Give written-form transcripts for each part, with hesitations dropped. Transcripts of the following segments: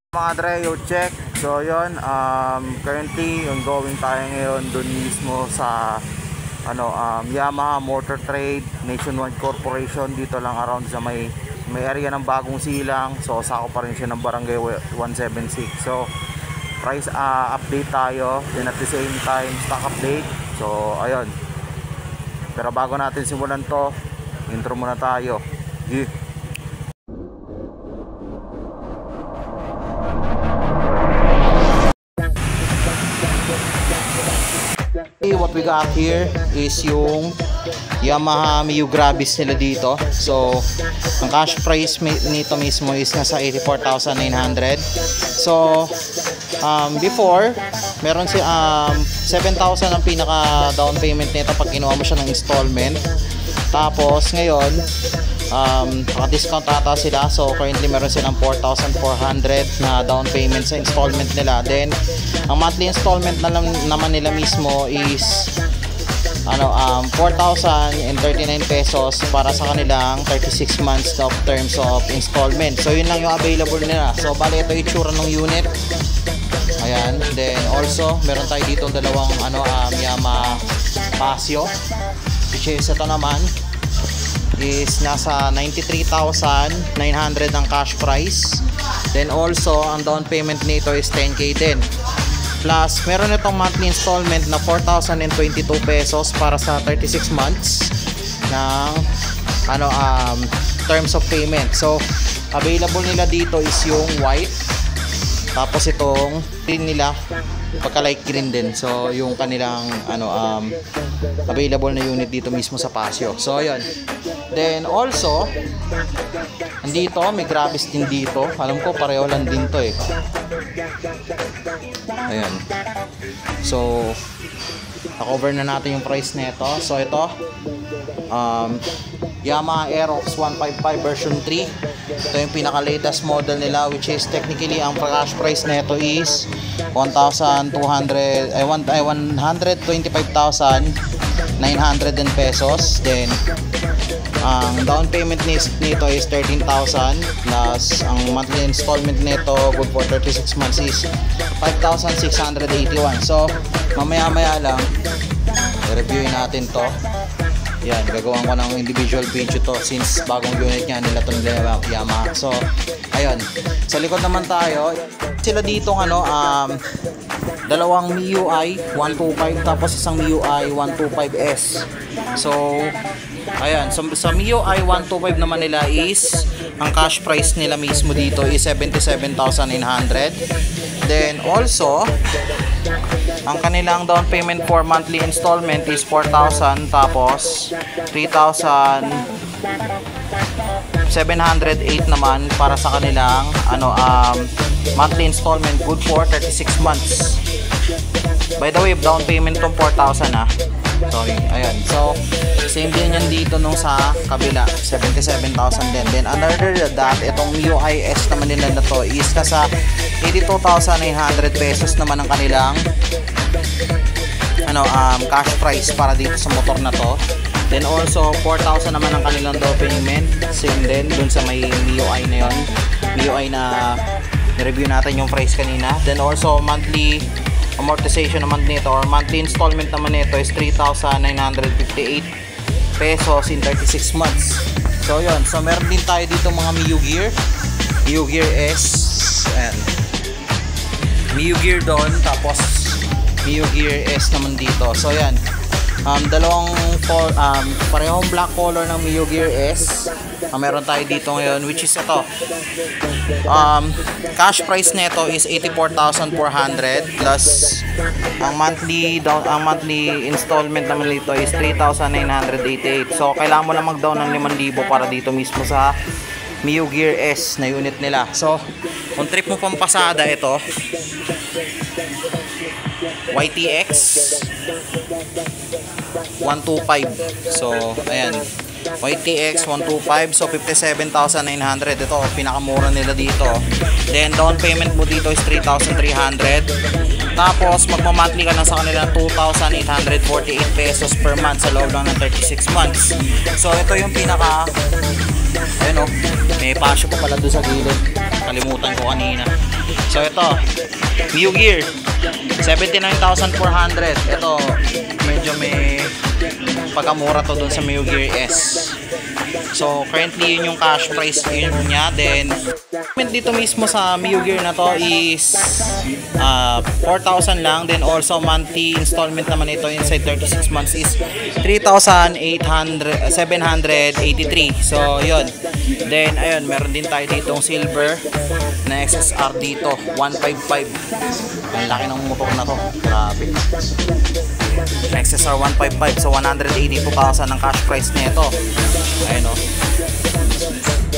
Mga Dre, check. So yun, currently ongoing tayo ngayon dun mismo sa Yamaha Motor Trade Nationwide Corporation, dito lang around sa may area ng Bagong Silang. So sako pa rin siya ng Barangay 176. So price update tayo, then at the same time stock update. So ayun, pero bago natin simulan to, intro muna tayo. What we got here is yung Yamaha Mio Gravis nila dito. So ang cash price nito mismo is nasa 84,900. So before meron si 7,000 ang pinaka down payment nito pag kinuha mo siya ng installment. Tapos ngayon naka-discount ata sila, so currently meron silang 4,400 na down payment sa installment nila. Then ang monthly installment na naman nila mismo is 4,039 pesos para sa kanilang 36 months of terms of installment. So yun lang yung available nila. So bali ito itsura ng unit. Ayan. Then also meron tayo dito dalawang Yamaha Paseo, which is ito naman is nasa 93,900 ang cash price. Then also ang down payment nito is 10k din. Plus meron itong monthly installment na 4,022 pesos para sa 36 months ng terms of payment. So available nila dito is yung white, tapos itong green nila pagka light green din. So yung kanilang available na unit dito mismo sa Paseo. So ayun. Then also andito may Gravis din dito. Alam ko pareho lang din to eh. Ayan. So na-cover na natin yung price nito. So ito Yamaha Aerox 155 version 3. Ito yung pinaka latest model nila, which is technically ang cash price nito is 125,900 pesos. Then ang down payment nito is 13,000 plus ang monthly installment nito good for 36 months is 5,681. So mamaya lang i-reviewin natin to. Yan, gagawin ko ng individual video to since bagong unit nga nila itong Yamaha. So ayun, sa likod naman tayo, sila dito dalawang MIUI 125 tapos isang MIUI 125S. So ayan, sa MIUI 125 naman nila is ang cash price nila mismo dito is 77,900. Then also ang kanilang down payment for monthly installment is 4,000 tapos 3,708 naman para sa kanilang monthly installment good for 36 months. By the way, down payment tong 4,000 sorry, ayan. So same din yan dito nung sa kabila, 77,000 din. Then under that, itong MIUI S naman nila na to is nasa 82,900 pesos naman ang kanilang cash price para dito sa motor na to. Then also 4,000 naman ang kanilang down payment, same din dun sa may MIUI na yun, MIUI na review natin yung price kanina. Then also monthly amortization naman nito or monthly installment naman nito is 3,958 pesos in 36 months. So yun, so meron din tayo dito mga Mio Gear S and Mio Gear doon, tapos Mio Gear S naman dito. So yan, parehong black color ng Mio Gear S meron tayo dito ngayon, which is ito. Cash price nito is 84,400 plus ang monthly installment naman nito is 3,988. So kailangan mo lang mag-down ng 5,000 para dito mismo sa Mio Gear S na unit nila. So kung trip mo pang pasada, ito YTX 125. So ayan, YTX 125. So 57,900. Ito pinakamura nila dito. Then down payment mo dito is 3,300. Tapos magma-monthly ka na sa kanila ng 2,848 pesos per month sa loob lang ng 36 months. So ito yung pinaka, ayun o, may pasyo pa pala doon sa gilid, kalimutan ko kanina. So ito, Mio Gear 79,400. Ito medyo may pagkamura to dun sa Mio Gear S. So currently yun yung cash price yun niya. Then dito mismo sa Mio Gear na to is 4,000 lang. Then also monthly installment naman ito inside 36 months is 3,783. So yun. Then ayun, meron din tayo ditong silver na XSR dito 155. Ang laki ng motor na to, grabe. XSR 155, so 182,000 ang cash price nito. Ayun o,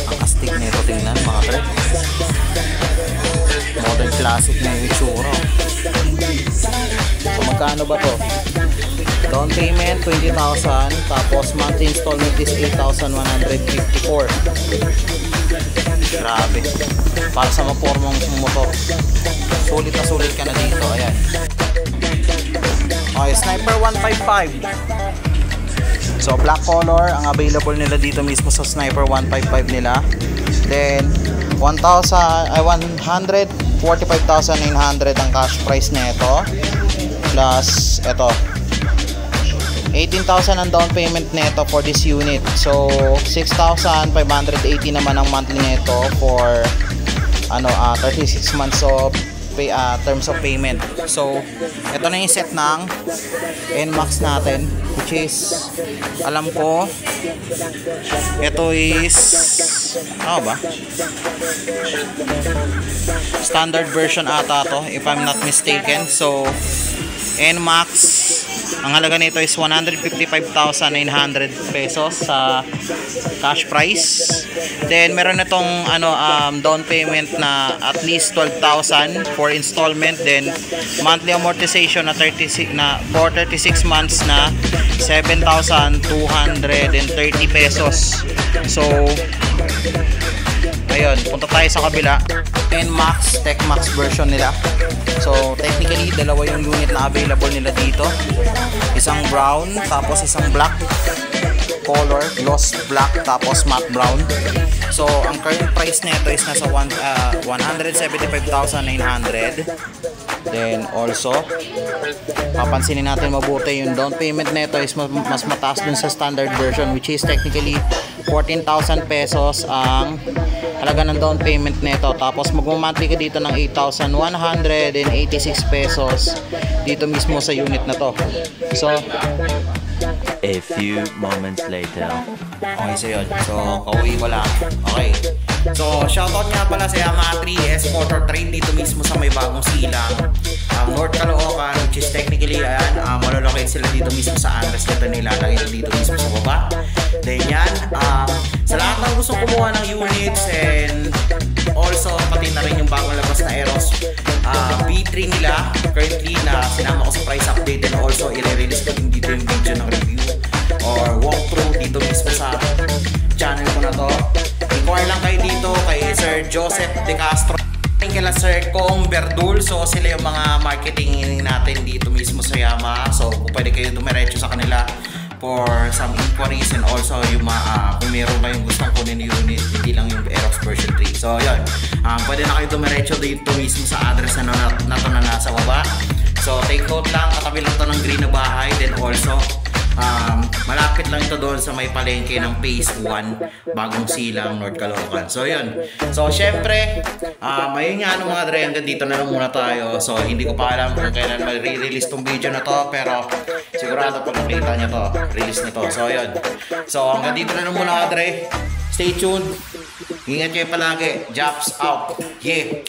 ang astig nito, tingnan mga tre. Modern classic na yung itsura. So magkano ba to? Down payment 20,000, tapos monthly installment is 8,154. Grabe, para sa mapormong motor. Sulit na sulit ka na dito. Ayan. Okay, Sniper 155. So black color ang available nila dito mismo sa Sniper 155 nila. Then 145,900 ang cash price nito. Plus ito 18,000 ang down payment nito for this unit. So 6,580 naman ang monthly nito for 36 months of terms of payment. So ito na yung set ng NMAX natin, which is alam ko ito is ba? Standard version ata to if I'm not mistaken. So NMAX, ang halaga nito is 155,900 pesos sa cash price. Then meron na itong down payment na at least 12,000 for installment. Then monthly amortization na 36 months na 7,230 pesos. So ayun, punta tayo sa kabila. NMAX, TechMax version nila. So technically dalawa yung unit na available nila dito. Isang brown, tapos isang black color, gloss black, tapos matte brown. So ang current price nito is nasa 175,900. Then also papansinin natin mabuti yung down payment nito is mas mataas dun sa standard version, which is technically 14,000 pesos ang halaga ng down payment nito. Tapos magmo-monthly ka dito ng 8,186 pesos dito mismo sa unit na to. So a few moments later. Okay, so yun. So kauwi ko lang. Okay. So shoutout nga pala sa Yamaha 3S Motor Trade dito mismo sa may bagong silang North Caloocan, which is technically malolocate sila dito mismo sa address nito, nilalagay dito mismo sa baba. Then yan, sa lahat ng gusto kumuha ng units, and also pati na rin yung bagong labas na Eros B3 nila currently na sinama ko sa price update, and also i-release ko din dito yung video ng review or walkthrough dito mismo sa channel ko na to. Inquire lang kayo dito kay Sir Joseph De Castro, kila Sir Kong Verdul. So sila yung mga marketing natin dito mismo sa Yamaha. So kung pwede kayo dumiretso sa kanila for some inquiries, and also yung kung meron kayong gustong kunin yung unit, hindi lang yung Aerox version 3. So yun, pwede na kayo dumiretso dito mismo sa address na to na nasa baba. So take note lang, katabi lang to ng green na bahay. Then also malapit lang ito doon sa may palengke ng Phase 1 bagong silang North Caloocan. So yun, so syempre ayun nga mga dre, hanggang dito na lang muna tayo. So hindi ko pa alam kung kailan mag-release tong video na to, pero sigurado pag nakita nyo to, release na to. So yun, so hanggang dito na lang muna dre. Stay tuned, ingat kayo palagi. Japs out, yeah.